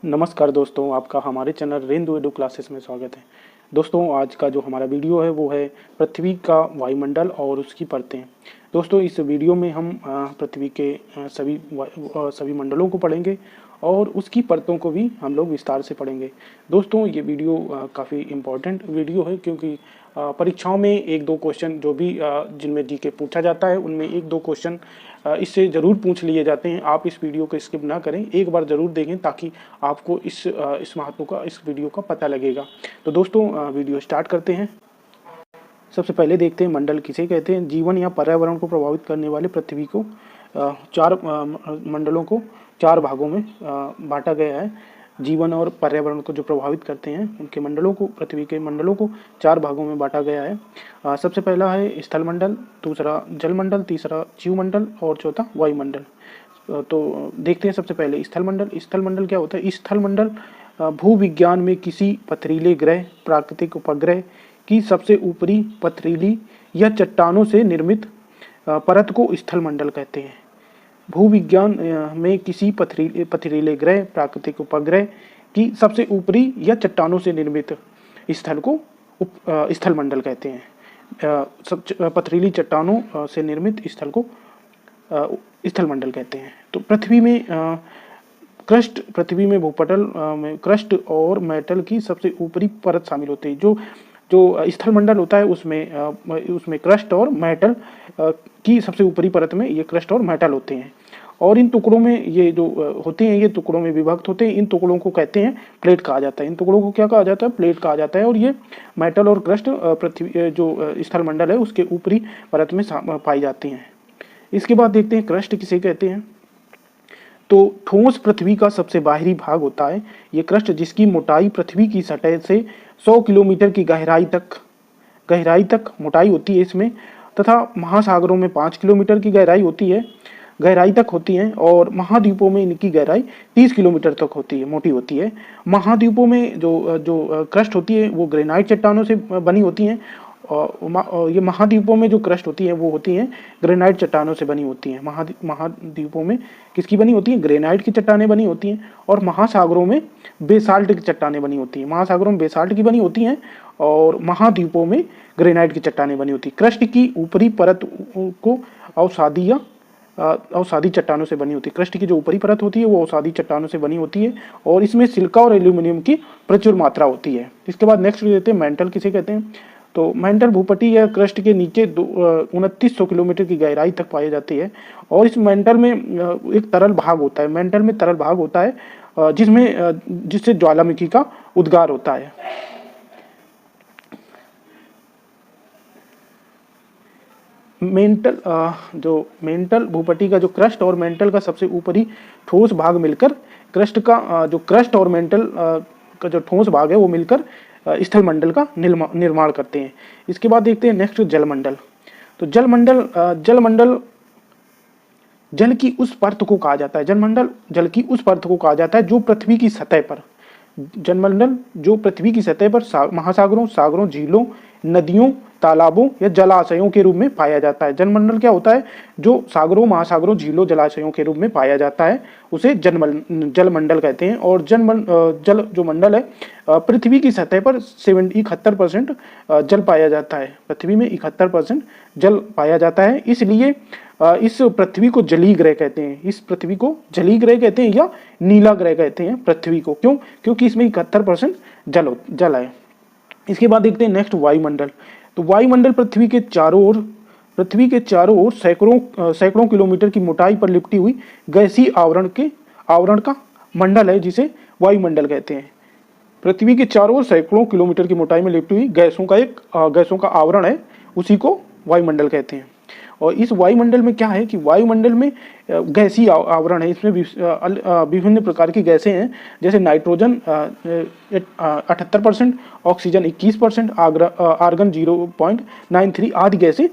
नमस्कार दोस्तों, आपका हमारे चैनल रेंदु एडु क्लासेस में स्वागत है। दोस्तों, आज का जो हमारा वीडियो है वो है पृथ्वी का वायुमंडल और उसकी परतें। दोस्तों, इस वीडियो में हम पृथ्वी के सभी मंडलों को पढ़ेंगे और उसकी परतों को भी हम लोग विस्तार से पढ़ेंगे। दोस्तों, ये वीडियो काफ़ी इम्पोर्टेंट वीडियो है क्योंकि परीक्षाओं में एक दो क्वेश्चन जो भी जिनमें जीके पूछा जाता है उनमें एक दो क्वेश्चन इससे ज़रूर पूछ लिए जाते हैं। आप इस वीडियो को स्किप ना करें, एक बार ज़रूर देखें ताकि आपको इस महत्व का, इस वीडियो का पता लगेगा। तो दोस्तों, वीडियो स्टार्ट करते हैं। सबसे पहले देखते हैं मंडल किसे कहते हैं। जीवन या पर्यावरण को प्रभावित करने वाले पृथ्वी को चार मंडलों को चार भागों में बांटा गया है। जीवन और पर्यावरण को जो प्रभावित करते हैं उनके मंडलों को, पृथ्वी के मंडलों को चार भागों में बांटा गया है। सबसे पहला है स्थल मंडल, दूसरा जल मंडल, तीसरा जीव मंडल और चौथा वायुमंडल। तो देखते हैं सबसे पहले स्थल मंडल। स्थल मंडल क्या होता है? स्थल मंडल भूविज्ञान में किसी पथरीले ग्रह, प्राकृतिक उपग्रह की सबसे ऊपरी पथरीली या चट्टानों से निर्मित परत को स्थल मंडल कहते हैं। भूविज्ञान में किसी पथरीले ग्रह, प्राकृतिक उपग्रह की सबसे ऊपरी या चट्टानों से निर्मित स्थल को स्थल मंडल कहते हैं। पथरीली चट्टानों से निर्मित स्थल को स्थल मंडल कहते हैं। तो पृथ्वी में भूपटल में क्रस्ट और मेटल की सबसे ऊपरी परत शामिल होती है। जो स्थल मंडल होता है उसमें क्रस्ट और मेटल की सबसे ऊपरी परत में ये क्रस्ट और मेटल होते हैं और इन टुकड़ों में ये जो होते हैं ये टुकड़ों में विभक्त होते हैं। इन टुकड़ों को कहते हैं प्लेट कहा जाता है। इन टुकड़ों को क्या कहा जाता है? प्लेट कहा जाता है। और ये मेटल और क्रस्ट पृथ्वी जो स्थल मंडल है उसके ऊपरी परत में पाई जाती हैं। इसके बाद देखते हैं क्रस्ट किसे कहते हैं। तो ठोस पृथ्वी का सबसे बाहरी भाग होता है ये क्रस्ट, जिसकी मोटाई पृथ्वी की सतह से 100 किलोमीटर की गहराई तक मोटाई होती है इसमें, तथा महासागरों में 5 किलोमीटर की गहराई तक होती है और महाद्वीपों में इनकी गहराई 30 किलोमीटर तक मोटी होती है। महाद्वीपों में जो क्रस्ट होती है वो ग्रेनाइट चट्टानों से बनी होती हैं और ये महाद्वीपों में जो क्रस्ट होती है वो होती हैं ग्रेनाइट चट्टानों से बनी होती हैं। महाद्वीपों में किसकी बनी होती हैं? ग्रेनाइट की चट्टानें बनी होती हैं। और महासागरों में बेसाल्ट की चट्टानें बनी होती हैं। महासागरों में बेसाल्ट की बनी होती हैं और महाद्वीपों में ग्रेनाइट की चट्टानें बनी होती हैं। क्रस्ट की ऊपरी परत को अवसादी चट्टानों से बनी होती है। क्रस्ट की जो ऊपरी परत होती है वो अवसादी चट्टानों से बनी होती है और इसमें सिलिका और एल्यूमिनियम की प्रचुर मात्रा होती है। इसके बाद नेक्स्ट देते हैं मेंटल किसे कहते हैं। तो मेंटल भूपटी या क्रस्ट के नीचे 2900 किलोमीटर की गहराई तक पाई जाती है और इस मेंटल में एक तरल भाग होता है। मेंटल में तरल भाग होता है जिससे ज्वालामुखी का उद्गार होता है। मेंटल भूपटी का जो क्रस्ट और मेंटल का सबसे ऊपरी ठोस भाग मिलकर क्रस्ट और मेंटल का जो ठोस भाग है वो मिलकर स्थल मंडल का निर्माण करते हैं। इसके बाद देखते हैं नेक्स्ट जलमंडल। तो जलमंडल जल की उस परत को कहा जाता है। जलमंडल जल की उस परत को कहा जाता है जो पृथ्वी की सतह पर, जलमंडल जो पृथ्वी की सतह पर महासागरों, सागरों, झीलों, नदियों, तालाबों या जलाशयों के रूप में पाया जाता है। जलमंडल क्या होता है? जो सागरों, महासागरों, झीलों, जलाशयों के रूप में पाया जाता है उसे जलमंडल कहते हैं। और जल जो मंडल है पृथ्वी की सतह पर 71% जल पाया जाता है। पृथ्वी में 71% जल पाया जाता है, इसलिए इस पृथ्वी को जलीय ग्रह कहते हैं। इस पृथ्वी को जलीय ग्रह कहते हैं या नीला ग्रह कहते हैं पृथ्वी को। क्यों? क्योंकि इसमें 71% जल है। इसके बाद देखते हैं नेक्स्ट वायुमंडल। तो वायुमंडल पृथ्वी के चारों ओर सैकड़ों किलोमीटर की मोटाई पर लिपटी हुई गैसीय आवरण का मंडल है जिसे वायुमंडल कहते हैं। पृथ्वी के चारों ओर सैकड़ों किलोमीटर की मोटाई में लिपटी हुई गैसों का आवरण है, उसी को वायुमंडल कहते हैं। और इस वायुमंडल में क्या है कि वायुमंडल में गैसीय आवरण है। इसमें विभिन्न प्रकार की गैसें हैं, जैसे नाइट्रोजन 78%, ऑक्सीजन 21%, आर्गन 0.93 आदि गैसें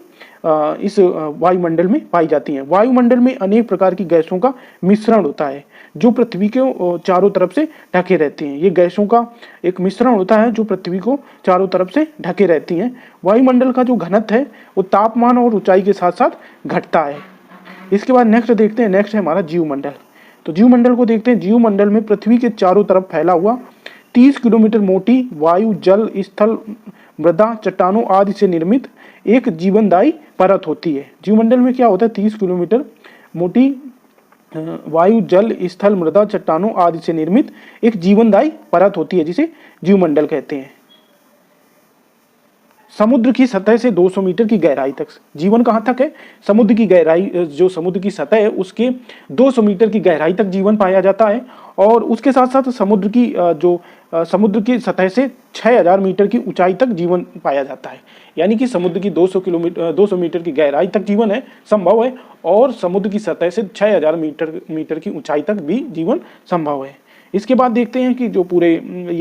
इस वायुमंडल में पाई जाती हैं। वायुमंडल में अनेक प्रकार की गैसों का मिश्रण होता है जो पृथ्वी के चारों तरफ से ढके रहती हैं। ये गैसों का एक मिश्रण होता है जो पृथ्वी को चारों तरफ से ढके रहती हैं। वायुमंडल का जो घनत्व है वो तापमान और ऊंचाई के साथ साथ घटता है। इसके बाद नेक्स्ट देखते हैं, नेक्स्ट है हमारा जीवमंडल। तो जीवमंडल को देखते हैं। जीवमंडल में पृथ्वी के चारों तरफ फैला हुआ 30 किलोमीटर मोटी वायु, जल, स्थल, मृदा, चट्टानों आदि से निर्मित एक जीवनदायी परत होती है। जीवमंडल में क्या होता है, 30 किलोमीटर मोटी वायु, जल, स्थल, मृदा, चट्टानों आदि से निर्मित एक जीवनदायी परत होती है, जिसे जीवमंडल कहते हैं। समुद्र की सतह से 200 मीटर की गहराई तक, जीवन कहाँ तक है, समुद्र की गहराई, जो समुद्र की सतह है उसके 200 मीटर की गहराई तक जीवन पाया जाता है। और उसके साथ साथ समुद्र की सतह से 6000 मीटर की ऊंचाई तक जीवन पाया जाता है। यानी कि समुद्र की 200 मीटर की गहराई तक जीवन है, संभव है, और समुद्र की सतह से 6000 मीटर की ऊंचाई तक भी जीवन संभव है। इसके बाद देखते हैं कि ये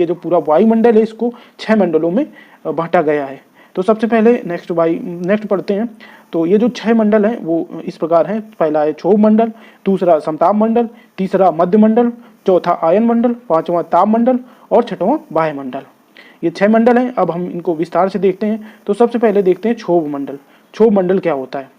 जो पूरा वायुमंडल है, इसको 6 मंडलों में बांटा गया है। तो सबसे पहले नेक्स्ट पढ़ते हैं। तो ये जो 6 मंडल हैं वो इस प्रकार हैं। पहला है क्षोभ मंडल, दूसरा समताप मंडल, तीसरा मध्य मंडल, चौथा आयन मंडल, पांचवा ताप मंडल और छठवां वायु मंडल। ये 6 मंडल हैं। अब हम इनको विस्तार से देखते हैं। तो सबसे पहले देखते हैं क्षोभ मंडल। क्षोभ मंडल क्या होता है?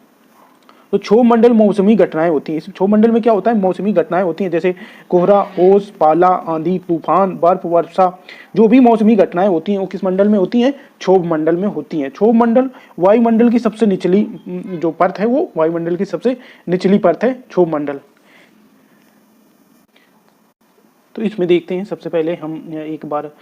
तो क्षोभ मंडल मौसमी घटनाएं होती हैं। इस क्षोभ मंडल में क्या होता है, मौसमी घटनाएं होती हैं, जैसे कोहरा, ओस, पाला, आंधी, तूफान, बर्फ वर्षा, जो भी मौसमी घटनाएं होती हैं वो किस मंडल में होती हैं, क्षोभ मंडल में होती हैं। क्षोभ मंडल वायुमंडल की सबसे निचली जो परत है, वो वायुमंडल की सबसे निचली परत है क्षोभ मंडल। तो इसमें देखते हैं, सबसे पहले हम एक बार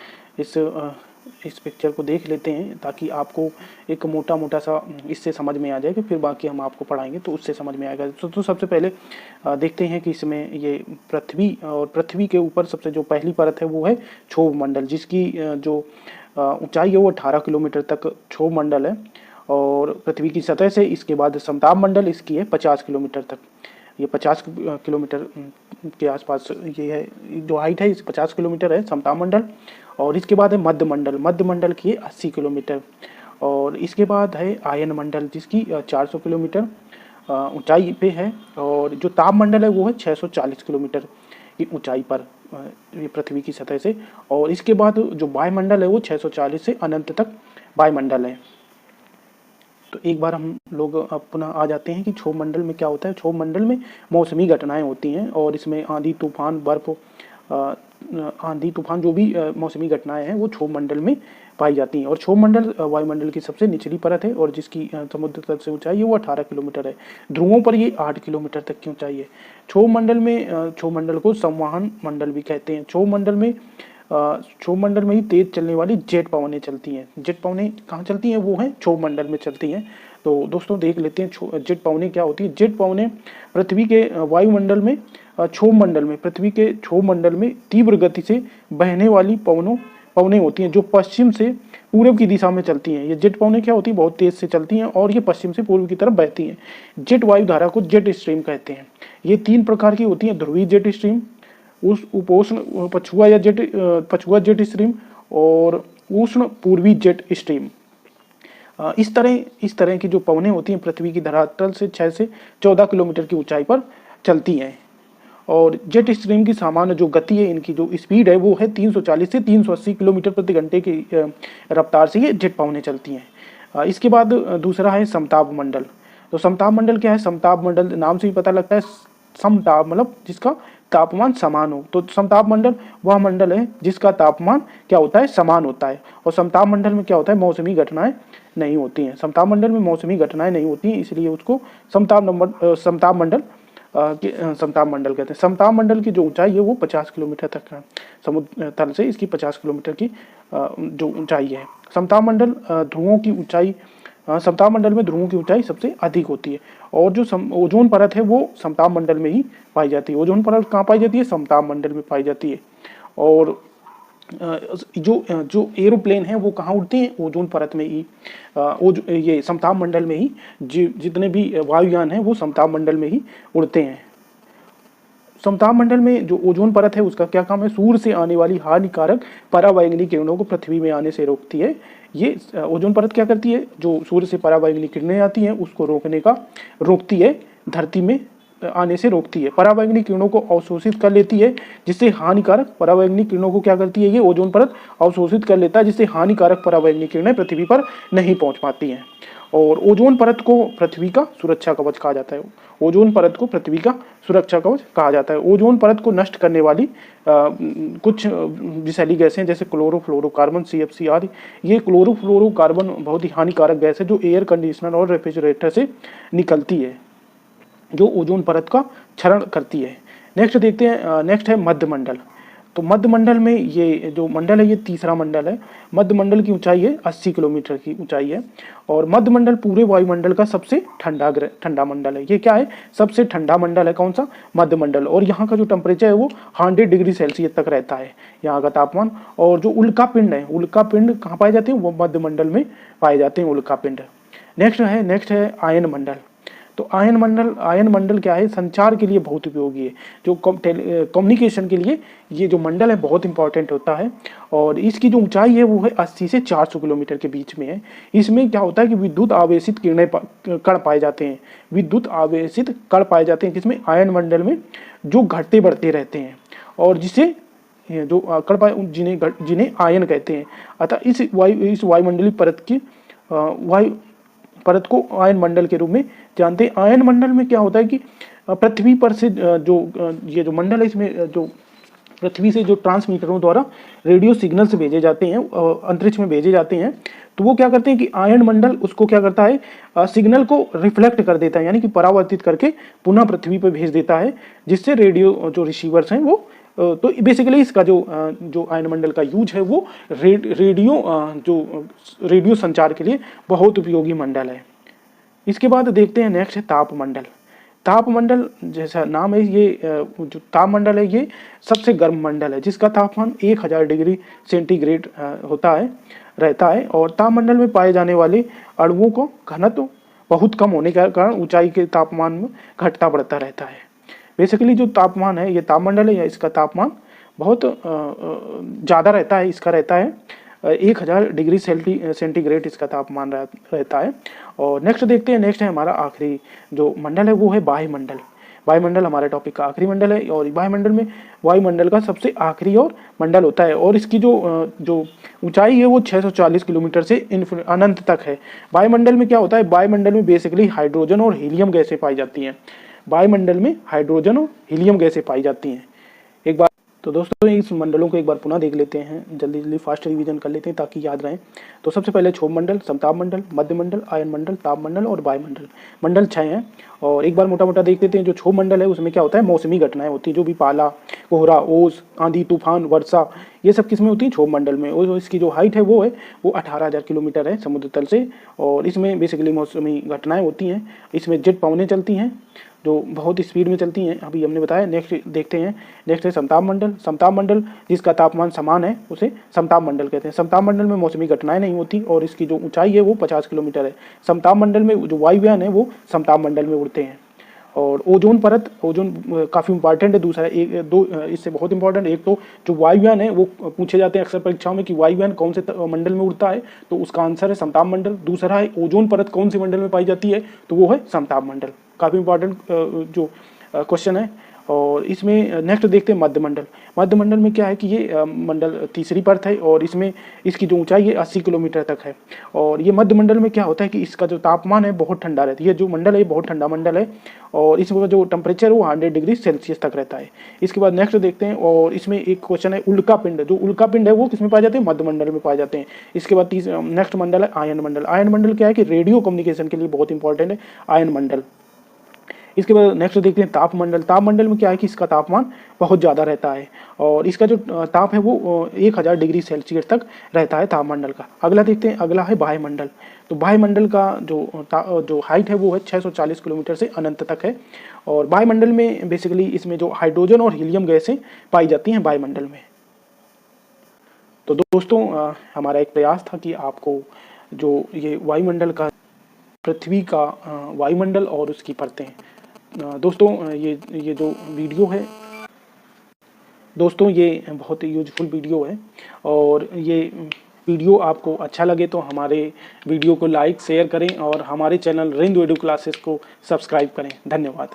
इस पिक्चर को देख लेते हैं, ताकि आपको एक मोटा सा इससे समझ में आ जाए, कि फिर बाकी हम आपको पढ़ाएंगे तो उससे समझ में आएगा। तो सबसे पहले देखते हैं कि इसमें ये पृथ्वी, और पृथ्वी के ऊपर सबसे जो पहली परत है वो है क्षोभ मंडल, जिसकी जो ऊंचाई है वो 18 किलोमीटर तक क्षोभ मंडल है, और पृथ्वी की सतह से। इसके बाद समताप मंडल, इसकी है 50 किलोमीटर तक। ये 50 किलोमीटर के आसपास ये है, जो हाइट है, 50 किलोमीटर है समताप मंडल। और इसके बाद है मध्य मंडल। मध्य मंडल की है 80 किलोमीटर। और इसके बाद है आयन मंडल, जिसकी 400 किलोमीटर ऊंचाई पे है। और जो ताप मंडल है वो है 640 किलोमीटर की ऊंचाई पर, ये पृथ्वी की सतह से। और इसके बाद जो वायुमंडल है वो 640 से अनंत तक वायुमंडल है। तो एक बार हम लोग पुनः आ जाते हैं कि क्षोभ मंडल में क्या होता है। क्षोभ मंडल में मौसमी घटनाएं होती हैं, और इसमें आंधी, तूफान, बर्फ, आंधी, तूफान, जो भी मौसमी घटनाएं हैं वो क्षोभ मंडल में पाई जाती हैं। और क्षोभ मंडल वायुमंडल की सबसे निचली परत है, और जिसकी समुद्र तल से ऊंचाई है वो 18 किलोमीटर है। ध्रुवों पर ये 8 किलोमीटर तक की ऊंचाई है। क्षोभ मंडल को संवहन मंडल भी कहते हैं। क्षोभ मंडल में ही तेज चलने वाली जेट पवनें चलती हैं। जेट पवनें कहाँ चलती हैं, वो हैं क्षोभ मंडल में चलती हैं। तो दोस्तों देख लेते हैं जेट पवनें क्या होती है। जेट पवनें पृथ्वी के वायुमंडल में, पृथ्वी के क्षोभ मंडल में तीव्र गति से बहने वाली पवनें होती हैं, जो पश्चिम से पूर्व की दिशा में चलती हैं। ये जेट पवनें क्या होती है, बहुत तेज से चलती हैं, और ये पश्चिम से पूर्व की तरफ बहती हैं। जेट वायु धारा को जेट स्ट्रीम कहते हैं। ये 3 प्रकार की होती हैं, ध्रुवीय जेट स्ट्रीम, उपोष्ण पछुआ जेट स्ट्रीम, और उष्ण पूर्वी जेट स्ट्रीम। इस तरह की जो पवनें होती हैं पृथ्वी की धरातल से 6 से 14 किलोमीटर की ऊंचाई पर चलती हैं। और जेट स्ट्रीम की सामान्य जो गति है, इनकी जो स्पीड है वो है 340 से 380 किलोमीटर प्रति घंटे की रफ्तार से ये जेट पवनें चलती हैं। इसके बाद दूसरा है समताप मंडल। तो समताप मंडल क्या है? समताप मंडल नाम से ही पता लगता है, समताप मतलब जिसका तापमान समान हो। तो समताप मंडल वह मंडल है जिसका तापमान क्या होता है, समान होता है। और समताप मंडल में क्या होता है, मौसमी घटनाएं नहीं होती हैं। समताप मंडल में मौसमी घटनाएं नहीं होती हैं, इसलिए उसको समताप मंडल कहते हैं। समताप मंडल की जो ऊंचाई है वो 50 किलोमीटर तक है, समुद्र तल से इसकी 50 किलोमीटर की जो ऊंचाई है। समताप मंडल में ध्रुवों की ऊंचाई सबसे अधिक होती है। और जो ओजोन परत है वो समताप मंडल में ही पाई जाती है। ओजोन परत कहाँ पाई जाती है? समताप मंडल में पाई जाती है। और जो एरोप्लेन है वो कहाँ उड़ते हैं? ओजोन परत में ही, ये समताप मंडल में ही। जितने भी वायुयान हैं वो समताप मंडल में ही उड़ते हैं। समताप मंडल में जो ओजोन परत है उसका क्या काम है? सूर्य से आने वाली हानिकारक पराबैंगनी किरणों को पृथ्वी में आने से रोकती है। ये ओजोन परत क्या करती है? जो सूर्य से पराबैंगनी किरणें आती हैं उसको रोकती है, धरती में आने से रोकती है। पराबैंगनी किरणों को अवशोषित कर लेती है, जिससे हानिकारक पराबैंगनी किरणों को क्या करती है? ये ओजोन परत अवशोषित कर लेता है, जिससे हानिकारक पराबैंगनी किरणें पृथ्वी पर नहीं पहुंच पाती हैं। और ओजोन परत को पृथ्वी का सुरक्षा कवच कहा जाता है। ओजोन परत को पृथ्वी का सुरक्षा कवच कहा जाता है। ओजोन परत को नष्ट करने वाली कुछ विषैली गैसें जैसे क्लोरोफ्लोरोकार्बन, CFC आदि। ये क्लोरोफ्लोरोकार्बन बहुत ही हानिकारक गैस है जो एयर कंडीशनर और रेफ्रिजरेटर से निकलती है, जो ओजोन परत का क्षरण करती है। नेक्स्ट देखते हैं, नेक्स्ट है मध्यमंडल। तो मध्यमंडल में ये जो मंडल है ये तीसरा मंडल है। मध्यमंडल की ऊंचाई है 80 किलोमीटर की ऊंचाई है और मध्यमंडल पूरे वायुमंडल का सबसे ठंडा मंडल है। ये क्या है? सबसे ठंडा मंडल है। कौन सा? मध्यमंडल। और यहाँ का जो टेम्परेचर है वो 100 डिग्री सेल्सियस तक रहता है यहाँ का तापमान। और जो उल्का पिंड है, उल्का पिंड कहाँ पाए जाते हैं? वो मध्यमंडल में पाए जाते हैं उल्का पिंड। नेक्स्ट है आयन मंडल। तो आयन मंडल क्या है? संचार के लिए बहुत उपयोगी है। जो कम्युनिकेशन के लिए ये जो मंडल है बहुत इंपॉर्टेंट होता है। और इसकी जो ऊंचाई है वो है 80 से 400 किलोमीटर के बीच में है। इसमें क्या होता है कि विद्युत आवेशित कण पाए जाते हैं। विद्युत आवेशित कण पाए जाते हैं जिसमें आयन मंडल में जो घटते बढ़ते रहते हैं और जिसे जो कण पाए जिन्हें आयन कहते हैं। अतः इस वायुमंडलीय परत को आयन मंडल के रूप में जानते हैं। आयन मंडल में क्या होता है कि पृथ्वी पर से ये जो मंडल है इसमें जो पृथ्वी से जो ट्रांसमीटरों द्वारा रेडियो सिग्नल्स भेजे जाते हैं, अंतरिक्ष में भेजे जाते हैं, तो वो क्या करते हैं कि आयन मंडल उसको क्या करता है? सिग्नल को रिफ्लेक्ट कर देता है, यानी कि परावर्तित करके पुनः पृथ्वी पर भेज देता है, जिससे रेडियो जो रिसीवर्स हैं वो तो बेसिकली इसका जो आयन मंडल का यूज है वो रेडियो संचार के लिए बहुत उपयोगी मंडल है। इसके बाद देखते हैं नेक्स्ट है तापमंडल। तापमंडल जैसा नाम है, ये जो तापमंडल है ये सबसे गर्म मंडल है जिसका तापमान 1000 डिग्री सेंटीग्रेड रहता है। और तापमंडल में पाए जाने वाले अणुओं को घनत्व बहुत कम होने के कारण ऊंचाई के तापमान में घटता बढ़ता रहता है। बेसिकली जो तापमान है ये तापमंडल है, इसका तापमान बहुत ज़्यादा रहता है। इसका रहता है 1000 डिग्री सेंटीग्रेड इसका तापमान रहता है। और नेक्स्ट देखते हैं, नेक्स्ट है हमारा आखिरी जो मंडल है वो है वायुमंडल। वायुमंडल हमारे टॉपिक का आखिरी मंडल है और वायुमंडल में वायुमंडल का सबसे आखिरी और मंडल होता है और इसकी जो ऊंचाई है वो 640 किलोमीटर से अनंत तक है। वायुमंडल में क्या होता है? वायुमंडल में बेसिकली हाइड्रोजन और हीलियम गैसें पाई जाती हैं। वायुमंडल में हाइड्रोजन और हीलियम गैसें पाई जाती हैं। एक बार तो दोस्तों इस मंडलों को एक बार पुनः देख लेते हैं, जल्दी फास्ट रिवीजन कर लेते हैं ताकि याद रहें। तो सबसे पहले क्षोभ मंडल, समताप मंडल, मध्यमंडल, आयन मंडल, तापमंडल और वायुमंडल। मंडल 6 हैं और एक बार मोटा मोटा देख लेते हैं। जो क्षोभ मंडल है उसमें क्या होता है? मौसमी घटनाएं होती हैं, जो भी पाला, कोहरा, ओस, आंधी, तूफान, वर्षा, ये सब किसमें होती है? क्षोभ मंडल में। और इसकी जो हाइट है वो 18,000 किलोमीटर है समुद्र तल से। और इसमें बेसिकली मौसमी घटनाएं होती हैं। इसमें जेट पवनें चलती हैं जो बहुत स्पीड में चलती हैं, अभी हमने बताया। नेक्स्ट देखते हैं, नेक्स्ट है समताप मंडल। समताप मंडल जिसका तापमान समान है उसे समताप मंडल कहते हैं। समताप मंडल में मौसमी घटनाएं नहीं होती और इसकी जो ऊंचाई है वो 50 किलोमीटर है। समताप मंडल में जो वायुयान है वो समताप मंडल में उड़ते हैं। और ओजोन परत, ओजोन काफ़ी इंपॉर्टेंट है। दूसरा दो इससे बहुत इंपॉर्टेंट, एक तो जो वायुयान है वो पूछे जाते हैं अक्सर परीक्षाओं में कि वायुयान कौन से मंडल में उड़ता है, तो उसका आंसर है समताप मंडल। दूसरा है ओजोन परत कौन से मंडल में पाई जाती है, तो वो है समताप मंडल। काफ़ी इंपॉर्टेंट जो क्वेश्चन है। और इसमें नेक्स्ट देखते हैं मध्यमंडल। मध्यमंडल में क्या है कि ये मंडल तीसरी परत है और इसमें इसकी जो ऊंचाई है 80 किलोमीटर तक है। और ये मध्यमंडल में क्या होता है कि इसका जो तापमान है बहुत ठंडा रहता है। ये जो मंडल है बहुत ठंडा मंडल है और इसमें जो टेम्परेचर है वो 100 डिग्री सेल्सियस तक रहता है। इसके बाद नेक्स्ट देखते हैं और इसमें एक क्वेश्चन है उल्का पिंड। जो उल्का पिंड है वो किसमें पाए जाते हैं? मध्यमंडल में पाए जाते हैं। इसके बाद नेक्स्ट मंडल है आयन मंडल। आयन मंडल क्या है कि रेडियो कम्युनिकेशन के लिए बहुत इंपॉर्टेंट है आयन मंडल। इसके बाद नेक्स्ट देखते हैं तापमंडल। तापमंडल में क्या है कि इसका तापमान बहुत ज़्यादा रहता है और इसका जो ताप है वो 1000 डिग्री सेल्सियस तक रहता है तापमंडल का। अगला देखते हैं, अगला है वायुमंडल। तो वायुमंडल का जो हाइट है वो है 640 किलोमीटर से अनंत तक है। और वायुमंडल में बेसिकली इसमें जो हाइड्रोजन और हीलियम गैसें पाई जाती हैं वायुमंडल में। तो दोस्तों हमारा एक प्रयास था कि आपको जो ये वायुमंडल का, पृथ्वी का वायुमंडल और उसकी परतें, दोस्तों ये जो वीडियो है दोस्तों ये बहुत यूजफुल वीडियो है। और ये वीडियो आपको अच्छा लगे तो हमारे वीडियो को लाइक शेयर करें और हमारे चैनल रिंदु एडु क्लासेस को सब्सक्राइब करें। धन्यवाद।